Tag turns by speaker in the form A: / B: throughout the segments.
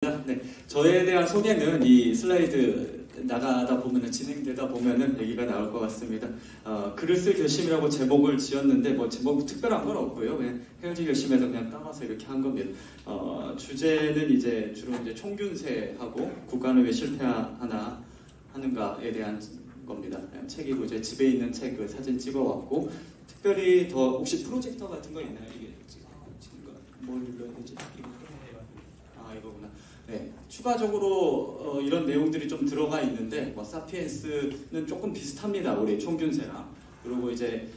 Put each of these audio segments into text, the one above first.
A: 네, 저에 대한 소개는 이 슬라이드 나가다 보면은 진행되다 보면은 얘기가 나올 것 같습니다. 글을 쓸 결심이라고 제목을 지었는데 뭐 제목 특별한 건 없고요. 그냥 헤어질 결심에서 그냥 따와서 이렇게 한 겁니다. 주제는 이제 주로 이제 총균세하고 국가는 왜 실패하나 하는가에 대한 겁니다. 그냥 책이고 이제 집에 있는 책 그 사진 찍어왔고 특별히 더 혹시 프로젝터 같은 거 있나요? 이게 지금 뭘 눌러야 되지? 이거구나. 네, 추가적으로 이런 내용들이 좀 들어가 있는데 뭐 사피엔스는 조금 비슷합니다. 우리 총균세랑. 그리고 이제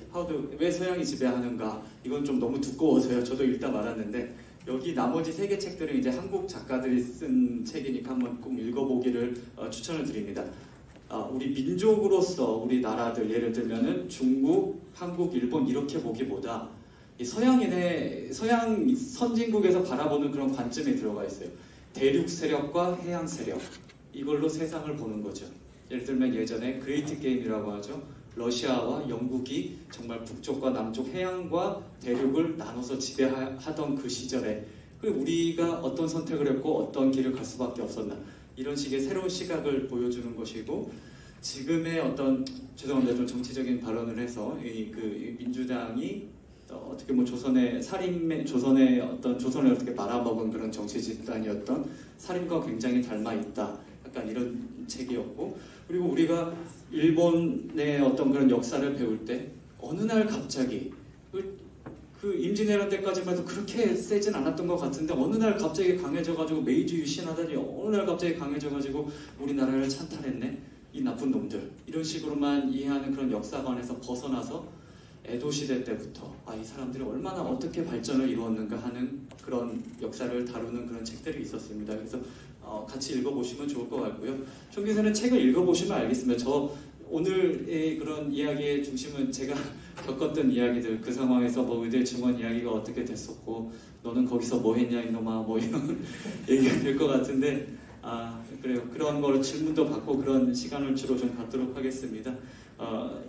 A: 왜 서양이 지배하는가 이건 좀 너무 두꺼워서요. 저도 읽다 말았는데 여기 나머지 세 개 책들은 이제 한국 작가들이 쓴 책이니까 한번 꼭 읽어보기를 추천을 드립니다. 우리 민족으로서 우리 나라들 예를 들면은 중국, 한국, 일본 이렇게 보기보다 이 서양 선진국에서 바라보는 그런 관점이 들어가 있어요. 대륙 세력과 해양 세력 이걸로 세상을 보는 거죠. 예를 들면 예전에 그레이트 게임이라고 하죠. 러시아와 영국이 정말 북쪽과 남쪽 해양과 대륙을 나눠서 지배하던 그 시절에 우리가 어떤 선택을 했고 어떤 길을 갈 수밖에 없었나 이런 식의 새로운 시각을 보여주는 것이고 지금의 어떤 죄송합니다 좀 정치적인 발언을 해서 이 민주당이 어떻게 뭐 조선의 조선을 어떻게 말아먹은 그런 정치 집단이었던 살인과 굉장히 닮아 있다. 약간 이런 책이었고 그리고 우리가 일본의 어떤 그런 역사를 배울 때 어느 날 갑자기 그 임진왜란 때까지만 해도 그렇게 세진 않았던 것 같은데 어느 날 갑자기 강해져가지고 메이지 유신하더니 어느 날 갑자기 강해져가지고 우리나라를 찬탈했네. 이 나쁜 놈들 이런 식으로만 이해하는 그런 역사관에서 벗어나서 에도 시대 때부터 이 사람들이 얼마나 어떻게 발전을 이루었는가 하는 그런 역사를 다루는 그런 책들이 있었습니다. 그래서 같이 읽어보시면 좋을 것 같고요. 총균세는 책을 읽어보시면 알겠습니다. 저 오늘의 그런 이야기의 중심은 제가 겪었던 이야기들 그 상황에서 뭐 의대 증원 이야기가 어떻게 됐었고 너는 거기서 뭐 했냐 이놈아 뭐 이런 얘기가 될 것 같은데 그래요. 그런 걸 질문도 받고 그런 시간을 주로 좀 갖도록 하겠습니다.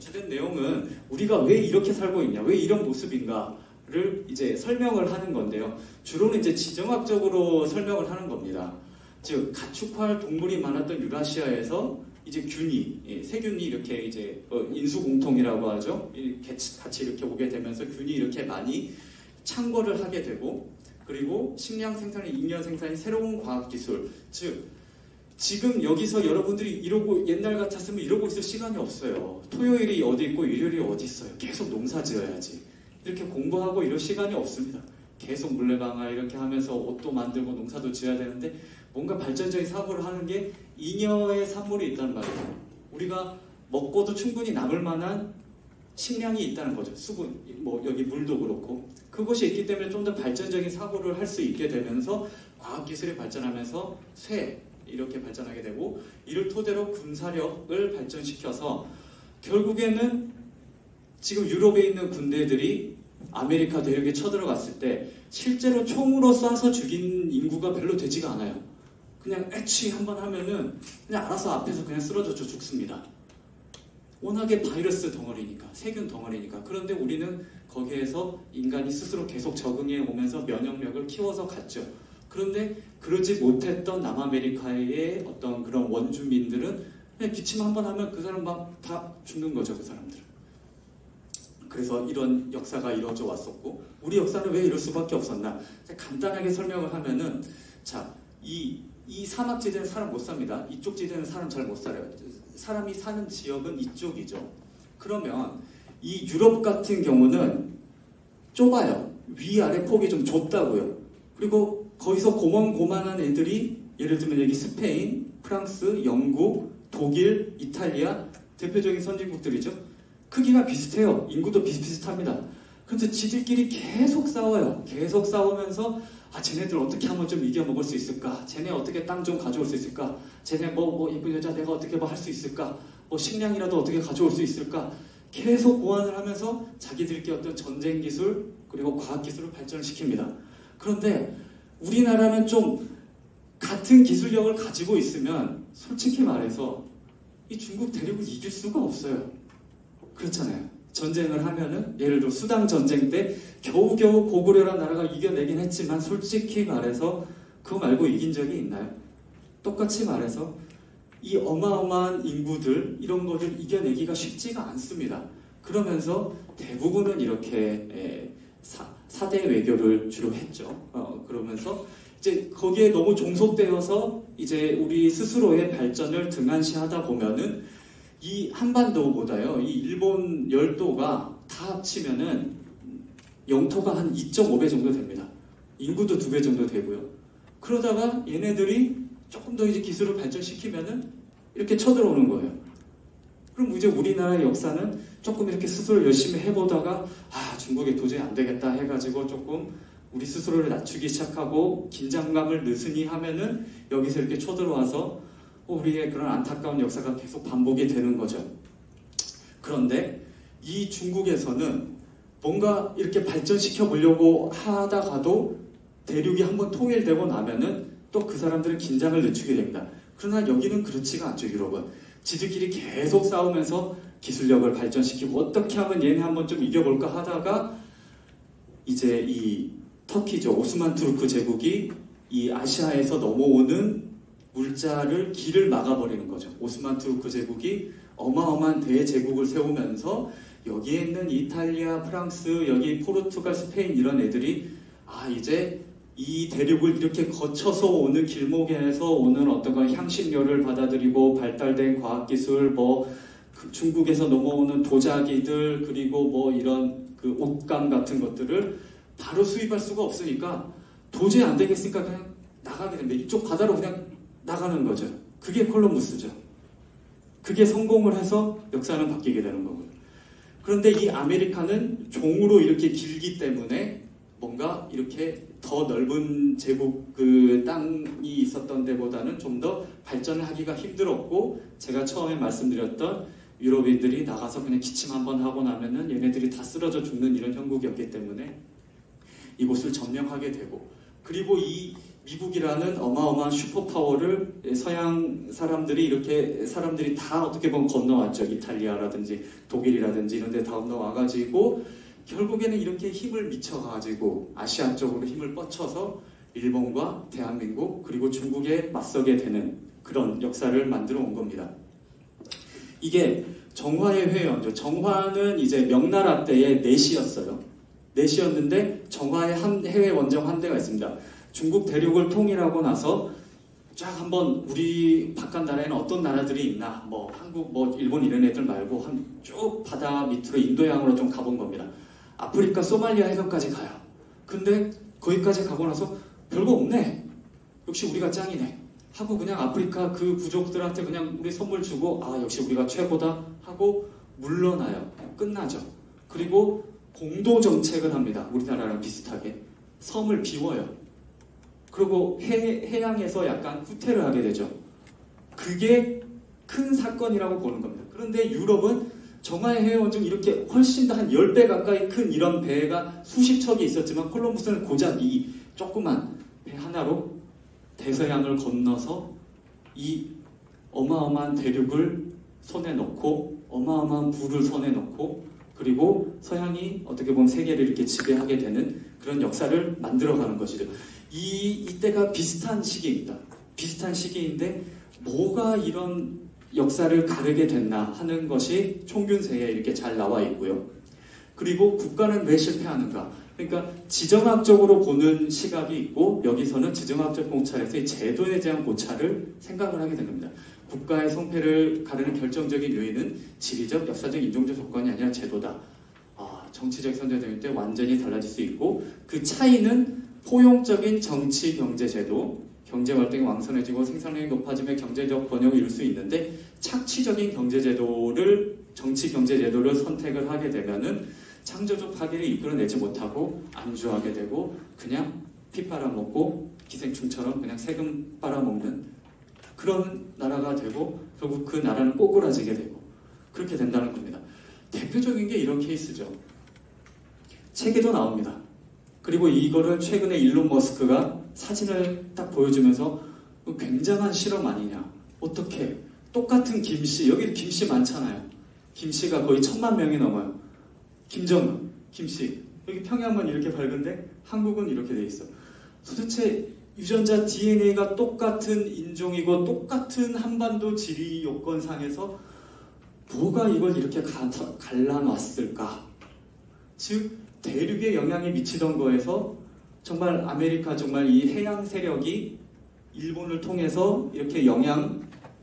A: 주된 내용은 우리가 왜 이렇게 살고 있냐, 왜 이런 모습인가를 이제 설명을 하는 건데요. 주로는 이제 지정학적으로 설명을 하는 겁니다. 즉 가축화할 동물이 많았던 유라시아에서 이제 세균이 이렇게 이제 인수공통이라고 하죠. 같이 이렇게 오게 되면서 균이 이렇게 많이 창궐을 하게 되고 그리고 식량 생산이 잉여 생산이 새로운 과학기술 즉 지금 여기서 여러분들이 이러고 옛날 같았으면 이러고 있을 시간이 없어요. 토요일이 어디 있고 일요일이 어디 있어요. 계속 농사 지어야지. 이렇게 공부하고 이럴 시간이 없습니다. 계속 물레방아 이렇게 하면서 옷도 만들고 농사도 지어야 되는데 뭔가 발전적인 사고를 하는 게 잉여의 산물이 있단 말이에요. 우리가 먹고도 충분히 남을 만한 식량이 있다는 거죠. 수분, 여기 물도 그렇고 그것이 있기 때문에 좀 더 발전적인 사고를 할 수 있게 되면서 과학기술이 발전하면서 이렇게 발전하게 되고 이를 토대로 군사력을 발전시켜서 결국에는 지금 유럽에 있는 군대들이 아메리카 대륙에 쳐들어갔을 때 실제로 총으로 쏴서 죽인 인구가 별로 되지가 않아요. 그냥 애취 한번 하면은 그냥 알아서 앞에서 그냥 쓰러져 죽습니다. 워낙에 바이러스 덩어리니까, 세균 덩어리니까. 그런데 우리는 거기에서 인간이 스스로 계속 적응해 오면서 면역력을 키워서 갔죠. 그런데 그러지 못했던 남아메리카의 어떤 그런 원주민들은 그냥 기침 한번 하면 그 사람 막 다 죽는 거죠, 그 사람들은. 그래서 이런 역사가 이루어져 왔었고 우리 역사는 왜 이럴 수밖에 없었나? 간단하게 설명을 하면은 이 사막지대는 사람 못 삽니다. 이쪽 지대는 사람 잘 못 살아요. 사람이 사는 지역은 이쪽이죠. 그러면 이 유럽 같은 경우는 좁아요. 위아래 폭이 좀 좁다고요. 그리고 거기서 고만고만한 애들이 예를 들면 여기 스페인, 프랑스, 영국, 독일, 이탈리아 대표적인 선진국들이죠. 크기가 비슷해요. 인구도 비슷합니다. 그런데 지들끼리 계속 싸워요. 계속 싸우면서 쟤네들 어떻게 하면 좀 이겨먹을 수 있을까? 쟤네 어떻게 땅 좀 가져올 수 있을까? 쟤네 이쁜 여자 내가 어떻게 할 수 있을까? 식량이라도 어떻게 가져올 수 있을까? 계속 고안을 하면서 자기들끼리 어떤 전쟁 기술 그리고 과학 기술을 발전시킵니다. 그런데 우리나라는 좀 같은 기술력을 가지고 있으면 솔직히 말해서 이 중국 대륙을 이길 수가 없어요. 그렇잖아요. 전쟁을 하면은 예를 들어 수당 전쟁 때 겨우겨우 고구려라는 나라가 이겨내긴 했지만 솔직히 말해서 그거 말고 이긴 적이 있나요? 똑같이 말해서 이 어마어마한 인구들 이런 거를 이겨내기가 쉽지가 않습니다. 그러면서 대부분은 이렇게 사대 외교를 주로 했죠. 그러면서 이제 거기에 너무 종속되어서 이제 우리 스스로의 발전을 등한시하다 보면은 이 한반도보다요, 이 일본 열도가 다 합치면은 영토가 한 2.5배 정도 됩니다. 인구도 2배 정도 되고요. 그러다가 얘네들이 조금 더 이제 기술을 발전시키면은 이렇게 쳐들어오는 거예요. 그럼 이제 우리나라의 역사는 조금 이렇게 스스로 열심히 해보다가 중국이 도저히 안 되겠다 해가지고 조금 우리 스스로를 낮추기 시작하고 긴장감을 느슨히 하면은 여기서 이렇게 쳐들어와서 우리의 그런 안타까운 역사가 계속 반복이 되는 거죠. 그런데 이 중국에서는 뭔가 이렇게 발전시켜 보려고 하다가도 대륙이 한번 통일되고 나면은 또 그 사람들은 긴장을 늦추게 됩니다. 그러나 여기는 그렇지가 않죠, 유럽은. 지들끼리 계속 싸우면서 기술력을 발전시키고 어떻게 하면 얘네 한번 좀 이겨볼까 하다가 이제 이 터키죠. 오스만 투르크 제국이 이 아시아에서 넘어오는 물자를 길을 막아버리는 거죠. 오스만 투르크 제국이 어마어마한 대제국을 세우면서 여기에 있는 이탈리아, 프랑스, 여기 포르투갈, 스페인 이런 애들이 이제 이 대륙을 이렇게 거쳐서 오는 길목에서 오는 어떤 건 향신료를 받아들이고 발달된 과학기술, 그 중국에서 넘어오는 도자기들, 그리고 이런 그 옷감 같은 것들을 바로 수입할 수가 없으니까 도저히 안 되겠으니까 그냥 나가게 됩니다. 이쪽 바다로 그냥 나가는 거죠. 그게 콜럼부스죠. 그게 성공을 해서 역사는 바뀌게 되는 거고요. 그런데 이 아메리카는 종으로 이렇게 길기 때문에 뭔가 이렇게 더 넓은 제국 그 땅이 있었던 데보다는 좀 더 발전을 하기가 힘들었고, 제가 처음에 말씀드렸던 유럽인들이 나가서 그냥 기침 한번 하고 나면은 얘네들이 다 쓰러져 죽는 이런 형국이었기 때문에 이곳을 점령하게 되고, 그리고 이 미국이라는 어마어마한 슈퍼파워를 서양 사람들이 다 어떻게 보면 건너왔죠. 이탈리아라든지 독일이라든지 이런 데 다 건너와가지고 결국에는 이렇게 힘을 미쳐가지고 아시아 쪽으로 힘을 뻗쳐서 일본과 대한민국 그리고 중국에 맞서게 되는 그런 역사를 만들어 온 겁니다. 이게 정화의 회원죠. 정화는 이제 명나라 때의 내시였어요. 내시였는데 정화의 해외 원정 한 대가 있습니다. 중국 대륙을 통일하고 나서 쫙 한번 우리 바깥 나라에는 어떤 나라들이 있나, 한국, 일본 이런 애들 말고 한 쭉 바다 밑으로 인도양으로 좀 가본 겁니다. 아프리카 소말리아 해변까지 가요. 근데 거기까지 가고 나서 별거 없네. 역시 우리가 짱이네. 하고 그냥 아프리카 그 부족들한테 그냥 우리 선물 주고 역시 우리가 최고다 하고 물러나요. 끝나죠. 그리고 공도 정책을 합니다. 우리나라랑 비슷하게. 섬을 비워요. 그리고 해양에서 약간 후퇴를 하게 되죠. 그게 큰 사건이라고 보는 겁니다. 그런데 유럽은 정화의 해외 원정 이렇게 훨씬 더 한 10배 가까이 큰 이런 배가 수십 척이 있었지만 콜럼부스는 고작 이 조그만 배 하나로 대서양을 건너서 이 어마어마한 대륙을 손에 넣고 어마어마한 부를 손에 넣고 그리고 서양이 어떻게 보면 세계를 이렇게 지배하게 되는 그런 역사를 만들어가는 것이죠. 이때가 비슷한 시기입니다. 비슷한 시기인데 뭐가 이런 역사를 가르게 됐나 하는 것이 총균세에 이렇게 잘 나와 있고요. 그리고 국가는 왜 실패하는가? 그러니까 지정학적으로 보는 시각이 있고 여기서는 지정학적 공찰에서 이 제도에 대한 고찰을 생각을 하게 된 겁니다. 국가의 성패를 가르는 결정적인 요인은 지리적, 역사적, 인종적 조건이 아니라 제도다. 정치적 선제될 때 완전히 달라질 수 있고 그 차이는 포용적인 정치, 경제, 제도, 경제활동이 왕성해지고 생산량이 높아지면 경제적 번영을 이룰 수 있는데 착취적인 경제제도를 정치, 경제제도를 선택을 하게 되면은 창조적 파괴를 이끌어내지 못하고 안주하게 되고 그냥 피 빨아먹고 기생충처럼 그냥 세금 빨아먹는 그런 나라가 되고 결국 그 나라는 꼬꾸라지게 되고 그렇게 된다는 겁니다. 대표적인 게 이런 케이스죠. 책에도 나옵니다. 그리고 이거를 최근에 일론 머스크가 사진을 딱 보여주면서 굉장한 실험 아니냐. 어떻게 똑같은 김씨, 여기 김씨 많잖아요. 김씨가 거의 1000만 명이 넘어요. 김정은, 김씨. 여기 평양만 이렇게 밝은데 한국은 이렇게 돼 있어. 도대체 유전자 DNA가 똑같은 인종이고 똑같은 한반도 지리 요건상에서 뭐가 이걸 이렇게 갈라놨을까? 즉 대륙에 영향이 미치던 거에서 정말 아메리카 정말 이 해양 세력이 일본을 통해서 이렇게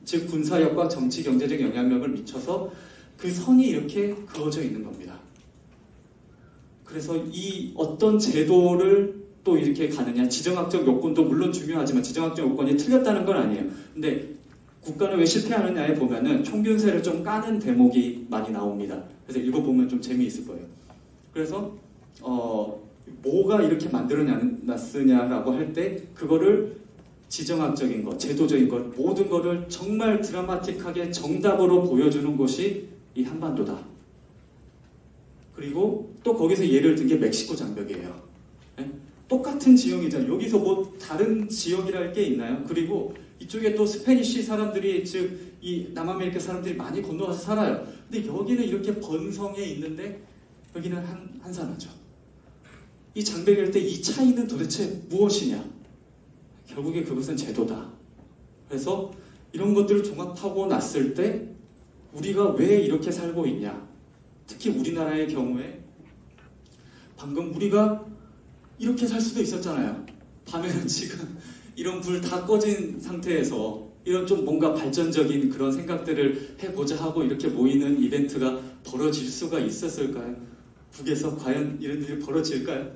A: 즉 군사력과 정치 경제적 영향력을 미쳐서 그 선이 이렇게 그어져 있는 겁니다. 그래서 이 어떤 제도를 또 이렇게 가느냐, 지정학적 요건도 물론 중요하지만 지정학적 요건이 틀렸다는 건 아니에요. 근데 국가는 왜 실패하느냐에 보면은 총균세를 좀 까는 대목이 많이 나옵니다. 그래서 읽어보면 좀 재미있을 거예요. 그래서 뭐가 이렇게 만들어놨으냐라고 할 때 그거를 지정학적인 것, 제도적인 것, 모든 거를 정말 드라마틱하게 정답으로 보여주는 곳이 이 한반도다. 그리고 또 거기서 예를 든 게 멕시코 장벽이에요. 네? 똑같은 지형이잖아요. 여기서 뭐 다른 지역이랄 게 있나요? 그리고 이쪽에 또 스페니쉬 사람들이, 즉 이 남아메리카 사람들이 많이 건너와서 살아요. 근데 여기는 이렇게 번성해 있는데 여기는 한산하죠. 이 장벽일 때 이 차이는 도대체 무엇이냐? 결국에 그것은 제도다. 그래서 이런 것들을 종합하고 났을 때 우리가 왜 이렇게 살고 있냐? 특히 우리나라의 경우에 방금 우리가 이렇게 살 수도 있었잖아요. 밤에는 지금 이런 불 다 꺼진 상태에서 이런 좀 뭔가 발전적인 그런 생각들을 해보자 하고 이렇게 모이는 이벤트가 벌어질 수가 있었을까요? 북에서 과연 이런 일이 벌어질까요?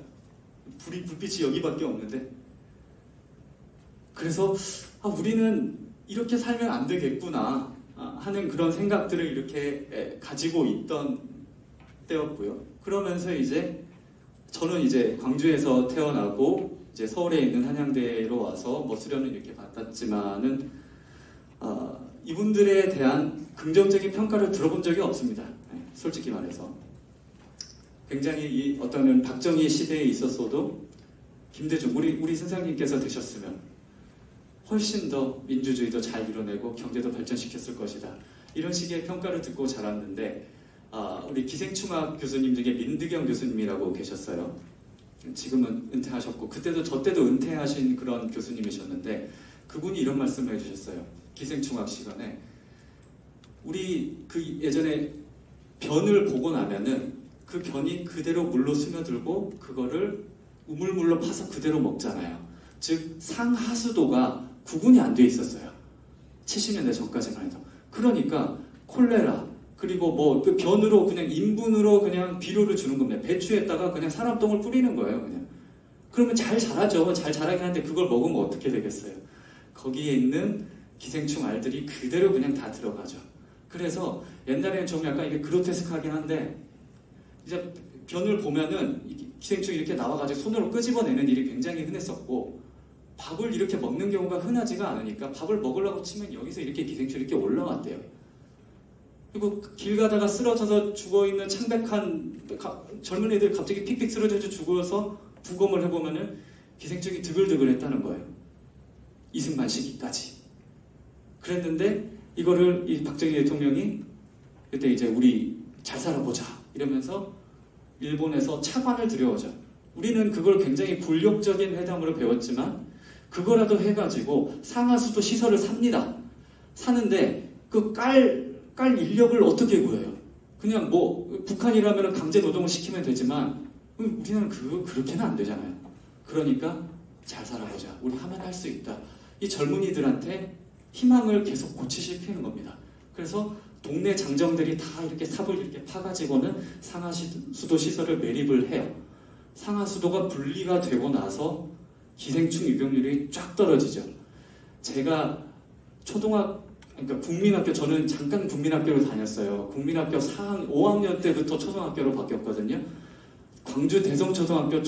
A: 불빛이 여기밖에 없는데. 그래서 우리는 이렇게 살면 안 되겠구나 하는 그런 생각들을 이렇게 가지고 있던 때였고요. 그러면서 이제 저는 이제 광주에서 태어나고 이제 서울에 있는 한양대로 와서 뭐 수련을 이렇게 받았지만은 이분들에 대한 긍정적인 평가를 들어본 적이 없습니다. 솔직히 말해서. 굉장히 이 어떤 박정희 시대에 있었어도 김대중, 우리 선생님께서 되셨으면 훨씬 더 민주주의도 잘 이뤄내고 경제도 발전시켰을 것이다. 이런 식의 평가를 듣고 자랐는데 우리 기생충학 교수님 중에 민드경 교수님이라고 계셨어요. 지금은 은퇴하셨고 그때도 저 때도 은퇴하신 그런 교수님이셨는데 그분이 이런 말씀을 해주셨어요. 기생충학 시간에 우리 그 예전에 변을 보고 나면은 그 변이 그대로 물로 스며들고 그거를 우물물로 파서 그대로 먹잖아요. 즉 상하수도가 구분이 안 돼 있었어요. 70년대 전까지만 해도. 그러니까 콜레라 그리고 뭐 그 변으로 그냥 인분으로 그냥 비료를 주는 겁니다. 배추에다가 그냥 사람똥을 뿌리는 거예요. 그냥. 그러면 잘 자라죠. 잘 자라긴 하는데 그걸 먹으면 어떻게 되겠어요. 거기에 있는 기생충 알들이 그대로 그냥 다 들어가죠. 그래서 옛날에는 좀 약간 이게 그로테스크하긴 한데 이제 변을 보면은 기생충이 이렇게 나와가지고 손으로 끄집어내는 일이 굉장히 흔했었고 밥을 이렇게 먹는 경우가 흔하지가 않으니까 밥을 먹으려고 치면 여기서 이렇게 기생충이 이렇게 올라왔대요. 그리고 길 가다가 쓰러져서 죽어있는 창백한 젊은 애들 갑자기 픽픽 쓰러져서 죽어서 부검을 해보면은 기생충이 드글드글 했다는 거예요. 이승만 시기까지. 그랬는데 이거를 이 박정희 대통령이 그때 이제 우리 잘 살아보자 이러면서 일본에서 차관을 들여오죠. 우리는 그걸 굉장히 굴욕적인 회담으로 배웠지만 그거라도 해가지고 상하수도 시설을 삽니다. 사는데 그 깔 인력을 어떻게 구해요? 그냥 뭐 북한이라면 강제 노동을 시키면 되지만 우리는 그렇게는 안 되잖아요. 그러니까 잘 살아보자. 우리 하면 할 수 있다. 이 젊은이들한테 희망을 계속 고취시키는 겁니다. 그래서 동네 장정들이 다 이렇게 삽을 이렇게 파가지고는 상하수도 시설을 매립을 해요. 상하수도가 분리가 되고 나서 기생충 유병률이 쫙 떨어지죠. 제가 그러니까 국민학교, 저는 잠깐 국민학교를 다녔어요. 국민학교 5학년 때부터 초등학교로 바뀌었거든요. 광주 대성초등학교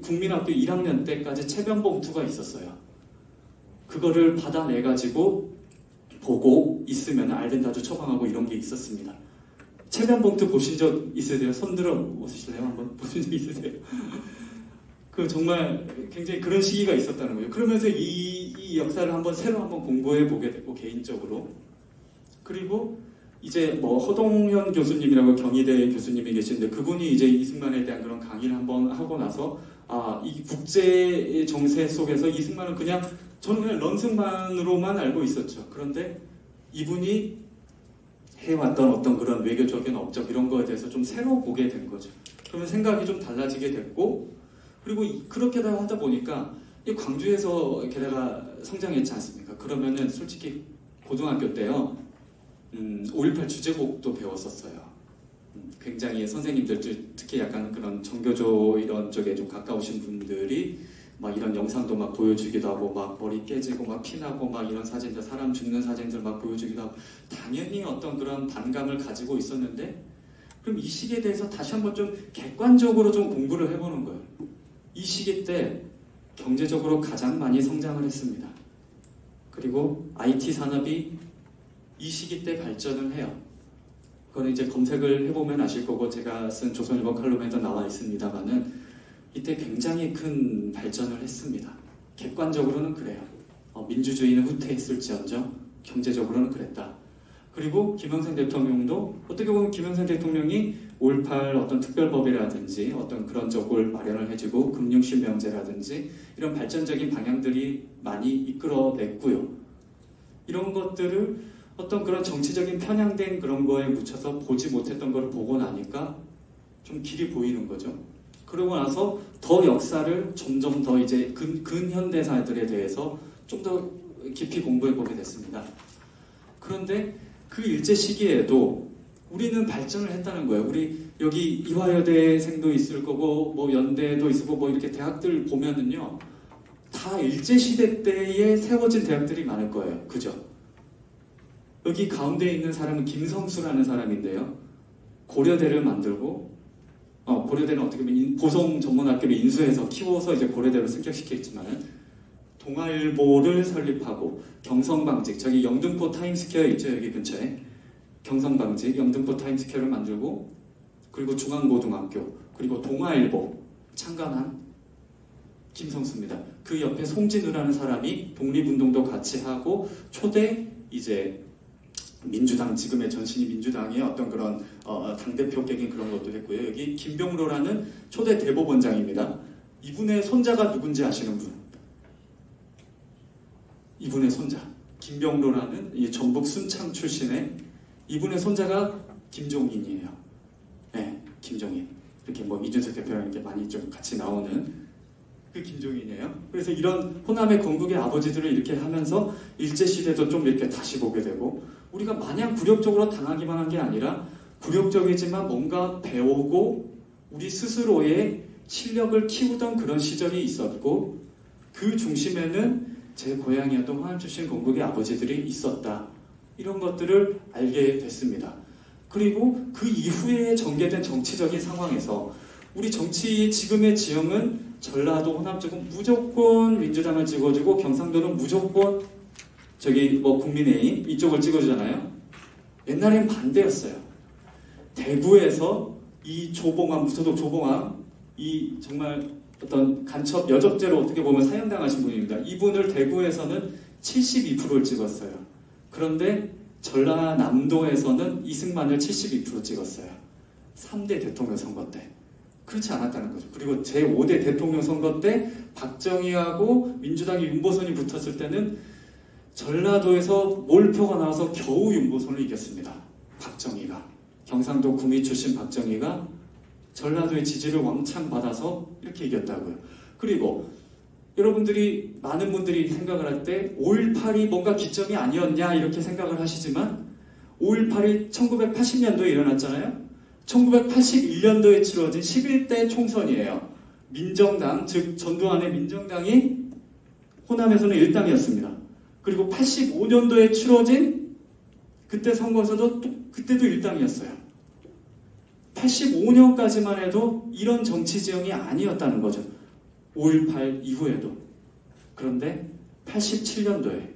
A: 국민학교 1학년 때까지 체변봉투가 있었어요. 그거를 받아내가지고 보고 있으면 알덴타주 처방하고 이런 게 있었습니다. 체변봉투 보신 적 있으세요? 손들어 보실래요? 한번 보신 적 있으세요? 정말 굉장히 그런 시기가 있었다는 거예요. 그러면서 이 역사를 새로 한번 공부해 보게 됐고, 개인적으로. 그리고 이제 뭐 허동현 교수님이라고 경희대 교수님이 계시는데 그분이 이제 이승만에 대한 그런 강의를 한번 하고 나서 이 국제 정세 속에서 이승만은 저는 그냥 런승만으로만 알고 있었죠. 그런데 이분이 해왔던 어떤 그런 외교적인 업적 이런 거에 대해서 좀 새로 보게 된 거죠. 그러면 생각이 좀 달라지게 됐고, 그리고 그렇게 하다 보니까 이 광주에서 게다가 성장했지 않습니까? 그러면은 솔직히 고등학교 때요, 5.18 주제곡도 배웠었어요. 굉장히 선생님들, 특히 약간 그런 정교조 이런 쪽에 좀 가까우신 분들이 막 이런 영상도 막 보여주기도 하고, 막 머리 깨지고 막 피나고 막 이런 사진들, 사람 죽는 사진들 막 보여주기도 하고, 당연히 어떤 그런 반감을 가지고 있었는데, 그럼 이 시기에 대해서 다시 한번 좀 객관적으로 좀 공부를 해보는 거예요. 이 시기 때 경제적으로 가장 많이 성장을 했습니다. 그리고 IT 산업이 이 시기 때 발전을 해요. 그거는 이제 검색을 해보면 아실 거고, 제가 쓴 조선일보 칼럼에도 나와 있습니다만은 이때 굉장히 큰 발전을 했습니다. 객관적으로는 그래요. 민주주의는 후퇴했을지언정 경제적으로는 그랬다. 그리고 김영삼 대통령도 어떻게 보면 김영삼 대통령이 5.18 어떤 특별법이라든지 어떤 그런 쪽을 마련을 해주고 금융실명제라든지 이런 발전적인 방향들이 많이 이끌어냈고요. 이런 것들을 어떤 그런 정치적인 편향된 그런 거에 묻혀서 보지 못했던 걸 보고 나니까 좀 길이 보이는 거죠. 그러고 나서 더 역사를 점점 더 이제 근현대사들에 대해서 좀 더 깊이 공부해 보게 됐습니다. 그런데 그 일제 시기에도 우리는 발전을 했다는 거예요. 우리 여기 이화여대생도 있을 거고, 뭐 연대도 있을 거고, 뭐 이렇게 대학들 보면은요, 다 일제 시대 때에 세워진 대학들이 많을 거예요. 그죠? 여기 가운데 있는 사람은 김성수라는 사람인데요. 고려대를 만들고, 고려대는 어떻게 보면 보성 전문학교를 인수해서 키워서 이제 고려대로 승격시켰지만, 동아일보를 설립하고, 경성방직, 저기 영등포 타임스퀘어 있죠, 여기 근처에. 경성방직, 영등포 타임스퀘어를 만들고, 그리고 중앙고등학교, 그리고 동아일보 창간한 김성수입니다. 그 옆에 송진우라는 사람이 독립운동도 같이 하고, 초대 이제 민주당, 지금의 전신이 민주당의 어떤 그런 당대표격인 그런 것도 했고요. 여기 김병로라는 초대 대법원장입니다. 이분의 손자가 누군지 아시는 분? 이분의 손자 김병로라는 이 전북 순창 출신의 이분의 손자가 김종인이에요. 네, 김종인. 이렇게 뭐 이준석 대표랑 이렇게 많이 좀 같이 나오는 그 김종인이에요. 그래서 이런 호남의 건국의 아버지들을 이렇게 하면서 일제시대도 좀 이렇게 다시 보게 되고, 우리가 마냥 굴욕적으로 당하기만 한 게 아니라 굴욕적이지만 뭔가 배우고 우리 스스로의 실력을 키우던 그런 시절이 있었고, 그 중심에는 제 고향이었던 호남 출신 건국의 아버지들이 있었다. 이런 것들을 알게 됐습니다. 그리고 그 이후에 전개된 정치적인 상황에서 우리 정치 지금의 지형은 전라도 호남 쪽은 무조건 민주당을 찍어주고, 경상도는 무조건 저기 뭐 국민의힘 이쪽을 찍어주잖아요. 옛날엔 반대였어요. 대구에서 이 조봉암, 무소속 조봉암, 이 정말 어떤 간첩 여접죄로 어떻게 보면 사형당하신 분입니다. 이분을 대구에서는 72%를 찍었어요. 그런데 전라남도에서는 이승만을 72% 찍었어요. 3대 대통령 선거 때. 그렇지 않았다는 거죠. 그리고 제5대 대통령 선거 때 박정희하고 민주당의 윤보선이 붙었을 때는 전라도에서 몰표가 나와서 겨우 윤보선을 이겼습니다. 박정희가. 경상도 구미 출신 박정희가 전라도의 지지를 왕창 받아서 이렇게 이겼다고요. 그리고 여러분들이, 많은 분들이 생각을 할 때 5.18이 뭔가 기점이 아니었냐 이렇게 생각을 하시지만, 5.18이 1980년도에 일어났잖아요. 1981년도에 치러진 11대 총선이에요. 민정당, 즉 전두환의 민정당이 호남에서는 1당이었습니다. 그리고 85년도에 치러진 그때 선거에서도 그때도 1당이었어요. 85년까지만 해도 이런 정치 지형이 아니었다는 거죠. 5.18 이후에도. 그런데 87년도에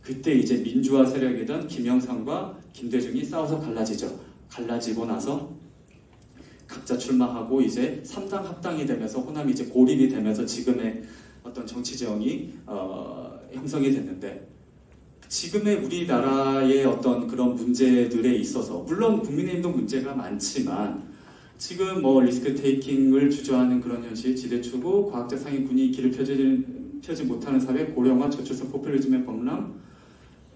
A: 그때 이제 민주화 세력이던 김영삼과 김대중이 싸워서 갈라지죠. 갈라지고 나서 각자 출마하고 이제 3당 합당이 되면서 호남이 이제 고립이 되면서 지금의 어떤 정치 지형이 형성이 됐는데, 지금의 우리나라의 어떤 그런 문제들에 있어서, 물론 국민의힘도 문제가 많지만
B: 지금 뭐 리스크 테이킹을 주저하는 그런 현실, 지대추구, 과학적 상위군이 길을 펴지 못하는 사회, 고령화, 저출산, 포퓰리즘의 범람,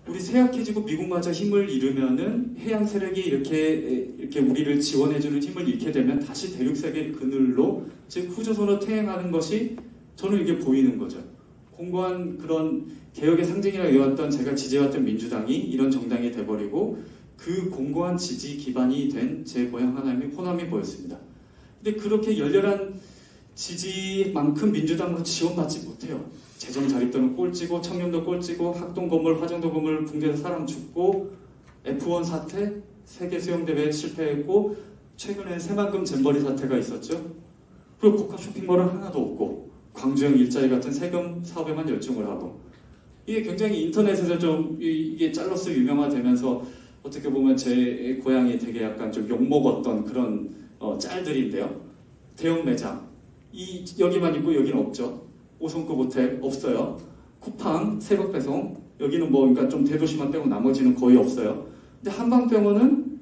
B: 우리 쇠약해지고 미국마저 힘을 잃으면은 해양 세력이 이렇게 우리를 지원해주는 힘을 잃게 되면 다시 대륙 세계 그늘로 즉 후조선으로 퇴행하는 것이 저는 이게 보이는 거죠. 공고한 그런 개혁의 상징이라 여왔던 제가 지지해왔던 민주당이 이런 정당이 돼버리고 그 공고한 지지 기반이 된 제 고향 하나님이 호남이 보였습니다. 근데 그렇게 열렬한 지지만큼 민주당으로 지원받지 못해요. 재정 자립도는 꼴찌고 청렴도 꼴찌고 학동 건물, 화정도 건물 붕괴해서 사람 죽고 F1 사태, 세계 수영대회에 실패했고 최근에 새만금 잼버리 사태가 있었죠. 그리고 복합 쇼핑몰은 하나도 없고 광주형 일자리 같은 세금 사업에만 열중을 하고 이게 굉장히 인터넷에서 좀 이게 짤로스 유명화되면서 어떻게 보면 제 고향이 되게 약간 좀 욕먹었던 그런 짤들인데요. 대형 매장 여기만 있고 여기는 없죠. 5성급 호텔 없어요. 쿠팡 새벽 배송 여기는 뭐 그러니까 좀 대도시만 빼고 나머지는 거의 없어요. 근데 한방병원은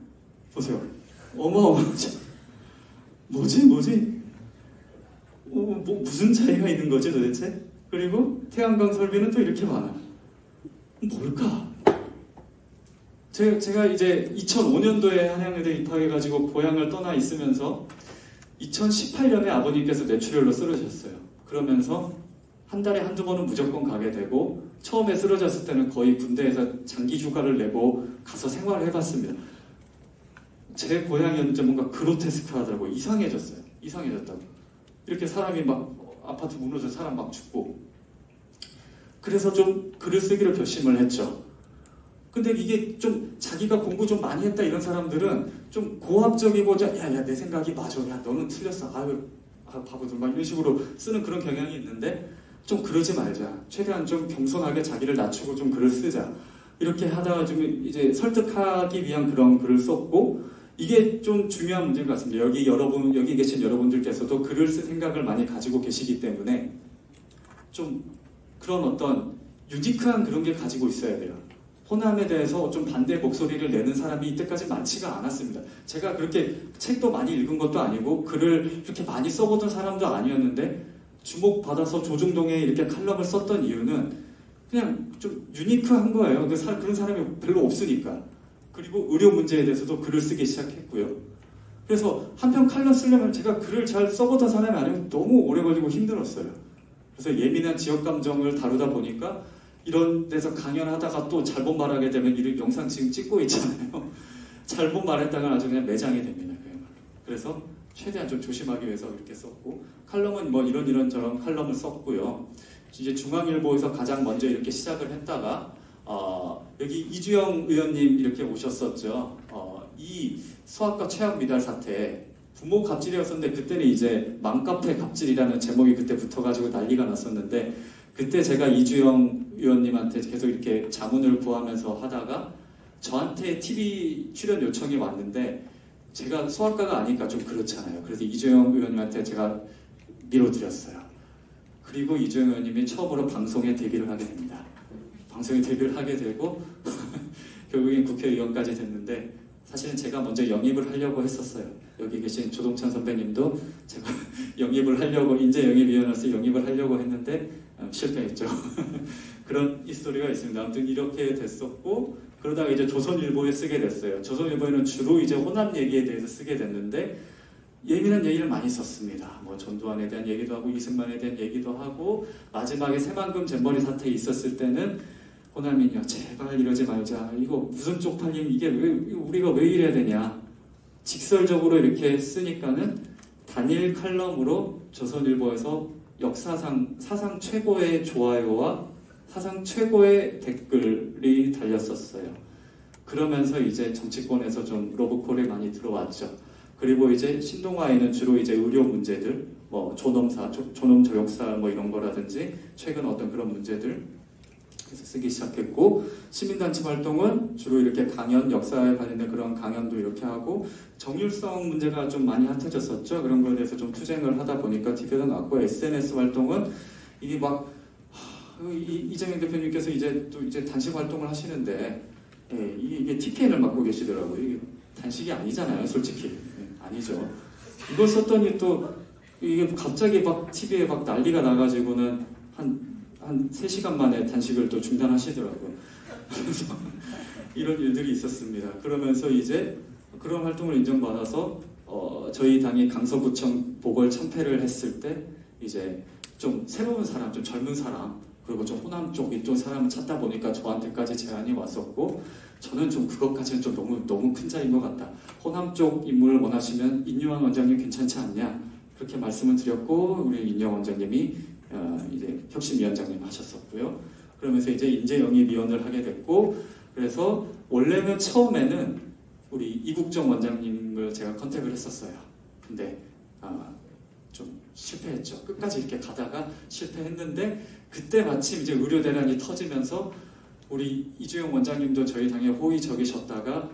B: 보세요. 어마어마하죠. 뭐지? 뭐 무슨 차이가 있는 거지 도대체? 그리고 태양광 설비는 또 이렇게 많아. 뭘까? 제가 이제 2005년도에 한양여대 입학해가지고 고향을 떠나 있으면서 2018년에 아버님께서 뇌출혈로 쓰러졌어요. 그러면서 한 달에 한두 번은 무조건 가게 되고 처음에 쓰러졌을 때는 거의 군대에서 장기 휴가를 내고 가서 생활을 해봤습니다. 제 고향이었는지 뭔가 그로테스크하더라고요. 이상해졌다고. 이렇게 사람이 막 아파트 무너져 사람 막 죽고 그래서 좀 글을 쓰기로 결심을 했죠. 근데 이게 좀 자기가 공부 좀 많이 했다 이런 사람들은 좀 고압적이고 야 내 생각이 맞아. 야 너는 틀렸어. 아유 바보들 막 이런 식으로 쓰는 그런 경향이 있는데 좀 그러지 말자. 최대한 좀 겸손하게 자기를 낮추고 좀 글을 쓰자. 이렇게 하다가 좀 이제 설득하기 위한 그런 글을 썼고 이게 좀 중요한 문제인 것 같습니다. 여기 계신 여러분들께서도 글을 쓸 생각을 많이 가지고 계시기 때문에 좀 그런 어떤 유니크한 그런 게 가지고 있어야 돼요. 호남에 대해서 좀 반대 목소리를 내는 사람이 이때까지 많지가 않았습니다. 제가 그렇게 책도 많이 읽은 것도 아니고 글을 그렇게 많이 써보던 사람도 아니었는데 주목받아서 조중동에 이렇게 칼럼을 썼던 이유는 그냥 좀 유니크한 거예요. 그런 사람이 별로 없으니까. 그리고 의료 문제에 대해서도 글을 쓰기 시작했고요. 그래서 한 편 칼럼 쓰려면 제가 글을 잘 써보던 사람이 아니면 너무 오래 걸리고 힘들었어요. 그래서 예민한 지역 감정을 다루다 보니까 이런 데서 강연하다가 또 잘못 말하게 되면 이런 영상 지금 찍고 있잖아요. 잘못 말했다가 아주 그냥 매장이 됩니다. 그야말로. 그래서 최대한 좀 조심하기 위해서 이렇게 썼고 칼럼은 뭐 이런 저런 칼럼을 썼고요. 이제 중앙일보에서 가장 먼저 이렇게 시작을 했다가 여기 이주영 의원님 이렇게 오셨었죠. 이 수학과 최악 미달 사태 부모 갑질이었었는데 그때는 이제 맘카페 갑질이라는 제목이 그때 붙어가지고 난리가 났었는데 그때 제가 이주영 의원님한테 계속 이렇게 자문을 구하면서 하다가 저한테 TV 출연 요청이 왔는데 제가 수학과가 아니까 좀 그렇잖아요. 그래서 이주영 의원님한테 제가 밀어드렸어요. 그리고 이주영 의원님이 처음으로 방송에 데뷔를 하게 됩니다. 방송에 데뷔를 하게 되고 결국엔 국회의원까지 됐는데 사실은 제가 먼저 영입을 하려고 했었어요. 여기 계신 조동찬 선배님도 제가 영입을 하려고 인재영입위원회에서 영입을 하려고 했는데 실패했죠. 그런 히스토리가 있습니다. 아무튼 이렇게 됐었고 그러다가 이제 조선일보에 쓰게 됐어요. 조선일보에는 주로 이제 호남 얘기에 대해서 쓰게 됐는데 예민한 얘기를 많이 썼습니다. 뭐 전두환에 대한 얘기도 하고 이승만에 대한 얘기도 하고 마지막에 새만금 잼버리 사태 있었을 때는 호남인이요 제발 이러지 말자. 이거 무슨 쪽팔림 이게 우리가 왜 이래야 되냐. 직설적으로 이렇게 쓰니까는 단일 칼럼으로 조선일보에서 역사상 사상 최고의 좋아요와 사상 최고의 댓글이 달렸었어요. 그러면서 이제 정치권에서 좀 러브콜이 많이 들어왔죠. 그리고 이제 신동아에는 주로 이제 의료 문제들, 뭐 존엄사, 존엄 저역사 뭐 이런 거라든지 최근 어떤 그런 문제들 그래서 쓰기 시작했고 시민단체 활동은 주로 이렇게 강연, 역사에 관련된 그런 강연도 이렇게 하고 정율성 문제가 좀 많이 핫해졌었죠. 그런 거에 대해서 좀 투쟁을 하다 보니까 TV에도 나왔고 SNS 활동은 이게 막 이재명 대표님께서 이제 또 이제 단식 활동을 하시는데 이게 TPN을 맡고 계시더라고요. 이게 단식이 아니잖아요, 솔직히. 아니죠. 이걸 썼더니 또 이게 갑자기 막 TV에 막 난리가 나가지고는 한 3시간 만에 단식을 또 중단하시더라고요. 그래서 이런 일들이 있었습니다. 그러면서 이제 그런 활동을 인정받아서 저희 당이 강서구청 보궐 참패를 했을 때 이제 좀 새로운 사람, 좀 젊은 사람, 그리고 좀 호남 쪽 이쪽 사람을 찾다 보니까 저한테까지 제안이 왔었고, 저는 좀 그것까지는 좀 너무 큰 자리인 것 같다. 호남 쪽 인물을 원하시면 인유한 원장님 괜찮지 않냐, 그렇게 말씀을 드렸고, 우리 인영 원장님이 이제 혁신위원장님 하셨었고요. 그러면서 이제 인재영입위원을 하게 됐고, 그래서 원래는 처음에는 우리 이국정 원장님을 제가 컨택을 했었어요. 근데 좀 실패했죠. 끝까지 이렇게 가다가 실패했는데, 그때 마침 이제 의료 대란이 터지면서 우리 이주영 원장님도 저희 당에 호의적이셨다가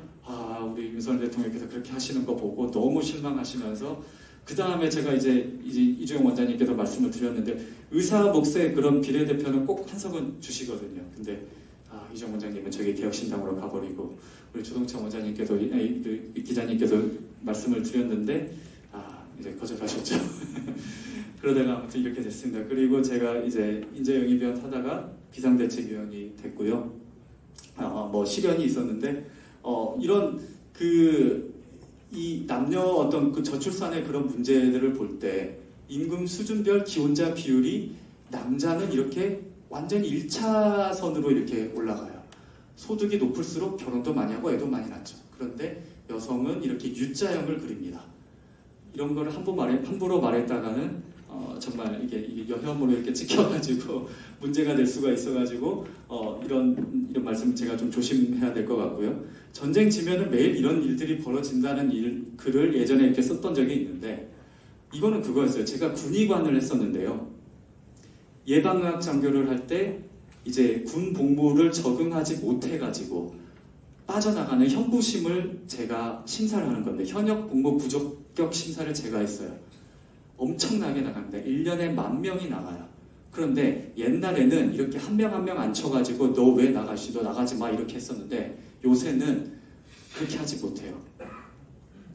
B: 우리 윤석열 대통령께서 그렇게 하시는 거 보고 너무 실망하시면서, 그 다음에 제가 이제 이주영 원장님께서 말씀을 드렸는데, 의사 몫의 그런 비례대표는 꼭 한석은 주시거든요. 근데 이주영 원장님은 저기 개혁신당으로 가버리고, 우리 조동찬 원장님께서 기자님께서 말씀을 드렸는데 이제 거절하셨죠. 그러다가 아무튼 이렇게 됐습니다. 그리고 제가 이제 인재영입위원 하다가 비상대책위원이 됐고요. 뭐 시련이 있었는데 이런 이 남녀 어떤 그 저출산의 그런 문제들을 볼 때 임금 수준별 기혼자 비율이 남자는 이렇게 완전히 1차선으로 이렇게 올라가요. 소득이 높을수록 결혼도 많이 하고 애도 많이 낳죠. 그런데 여성은 이렇게 U자형을 그립니다. 이런 거를 함부로 말했다가는 정말 이게 여혐으로 이렇게 찍혀가지고 문제가 될 수가 있어가지고 이런 말씀 제가 좀 조심해야 될 것 같고요. 전쟁 지면은 매일 이런 일들이 벌어진다는 글을 예전에 이렇게 썼던 적이 있는데, 이거는 그거였어요. 제가 군의관을 했었는데요. 예방의학 장교를 할 때 이제 군 복무를 적응하지 못해가지고 빠져나가는 현부심을 제가 심사를 하는 건데, 현역 복무 부적격 심사를 제가 했어요. 엄청나게 나갑니다. 1년에 10,000명이 나가요. 그런데 옛날에는 이렇게 한 명 한 명 앉혀가지고 너 왜 나가시? 너 나가지 마 이렇게 했었는데, 요새는 그렇게 하지 못해요.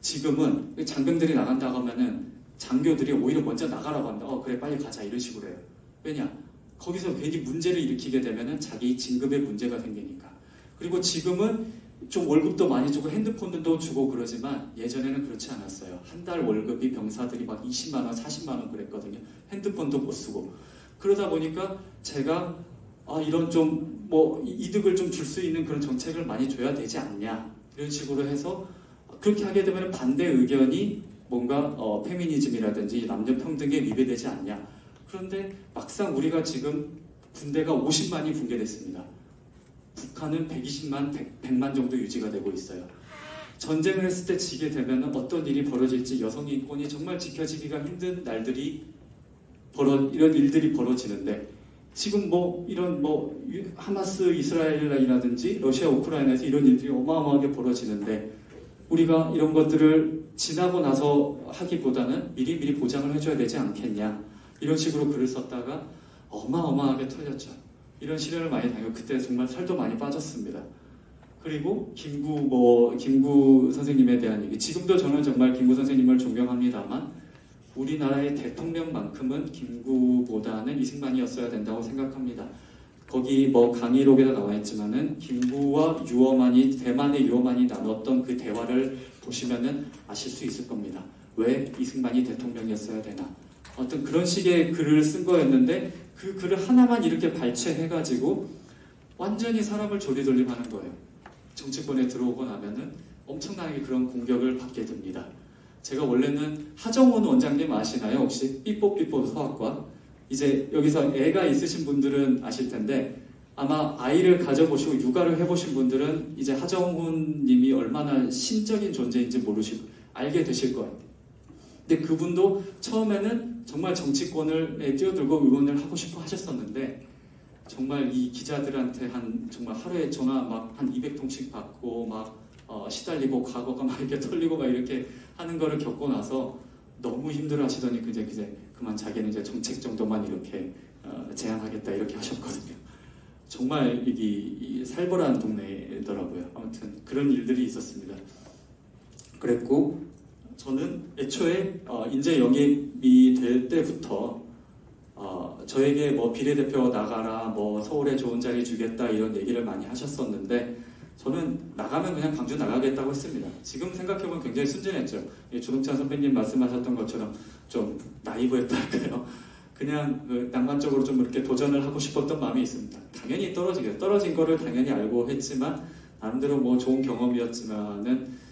B: 지금은 장병들이 나간다고 하면은 장교들이 오히려 먼저 나가라고 한다. 그래 빨리 가자 이런 식으로 해요. 왜냐? 거기서 괜히 문제를 일으키게 되면은 자기 진급에 문제가 생기니까. 그리고 지금은 좀 월급도 많이 주고 핸드폰도 주고 그러지만 예전에는 그렇지 않았어요. 한 달 월급이 병사들이 막 20만 원, 40만 원 그랬거든요. 핸드폰도 못 쓰고. 그러다 보니까 제가 이런 좀 뭐 이득을 좀 줄 수 있는 그런 정책을 많이 줘야 되지 않냐 이런 식으로 해서, 그렇게 하게 되면 반대 의견이 뭔가 페미니즘이라든지 남녀 평등에 위배되지 않냐. 그런데 막상 우리가 지금 군대가 50만이 붕괴됐습니다. 북한은 120만, 100만 정도 유지가 되고 있어요. 전쟁을 했을 때 지게 되면 어떤 일이 벌어질지, 여성 인권이 정말 지켜지기가 힘든 날들이 이런 일들이 벌어지는데, 지금 이런 하마스 이스라엘이라든지 러시아 우크라이나에서 이런 일들이 어마어마하게 벌어지는데, 우리가 이런 것들을 지나고 나서 하기보다는 미리 보장을 해줘야 되지 않겠냐, 이런 식으로 글을 썼다가 어마어마하게 털렸죠. 이런 시련을 많이 당하고 그때 정말 살도 많이 빠졌습니다. 그리고 김구 선생님에 대한 얘기. 지금도 저는 정말 김구 선생님을 존경합니다만, 우리나라의 대통령만큼은 김구보다는 이승만이었어야 된다고 생각합니다. 거기 강의록에도 나와 있지만은 김구와 대만의 유어만이 나눴던 그 대화를 보시면은 아실 수 있을 겁니다. 왜 이승만이 대통령이었어야 되나. 어떤 그런 식의 글을 쓴 거였는데, 그 글을 하나만 이렇게 발췌해가지고 완전히 사람을 조리돌림하는 거예요. 정치권에 들어오고 나면은 엄청나게 그런 공격을 받게 됩니다. 제가 원래는 하정원 원장님 아시나요? 혹시 삐뽀삐뽀 소아과? 이제 여기서 애가 있으신 분들은 아실 텐데, 아마 아이를 가져보시고 육아를 해보신 분들은 이제 하정훈 님이 얼마나 신적인 존재인지 알게 되실 거예요. 근데 그분도 처음에는 정말 정치권을 뛰어들고 의원을 하고 싶어 하셨었는데, 정말 이 기자들한테 정말 하루에 전화 한 200통씩 받고 시달리고 과거가 막 이렇게 털리고 막 이렇게 하는 거를 겪고 나서 너무 힘들어 하시더니 이제 그만 자기는 이제 정책 정도만 이렇게 제안하겠다 이렇게 하셨거든요. 정말 이 살벌한 동네더라고요. 아무튼 그런 일들이 있었습니다. 그랬고 저는 애초에 인재 영입이 될 때부터 저에게 뭐 비례대표 나가라, 뭐 서울에 좋은 자리 주겠다 이런 얘기를 많이 하셨었는데 저는 나가면 그냥 광주 나가겠다고 했습니다. 지금 생각해보면 굉장히 순진했죠. 조동찬 선배님 말씀하셨던 것처럼 좀 나이브했달까요? 그냥 낭만적으로 좀 이렇게 도전을 하고 싶었던 마음이 있습니다. 당연히 떨어진 거를 당연히 알고 했지만 나름대로 뭐 좋은 경험이었지만은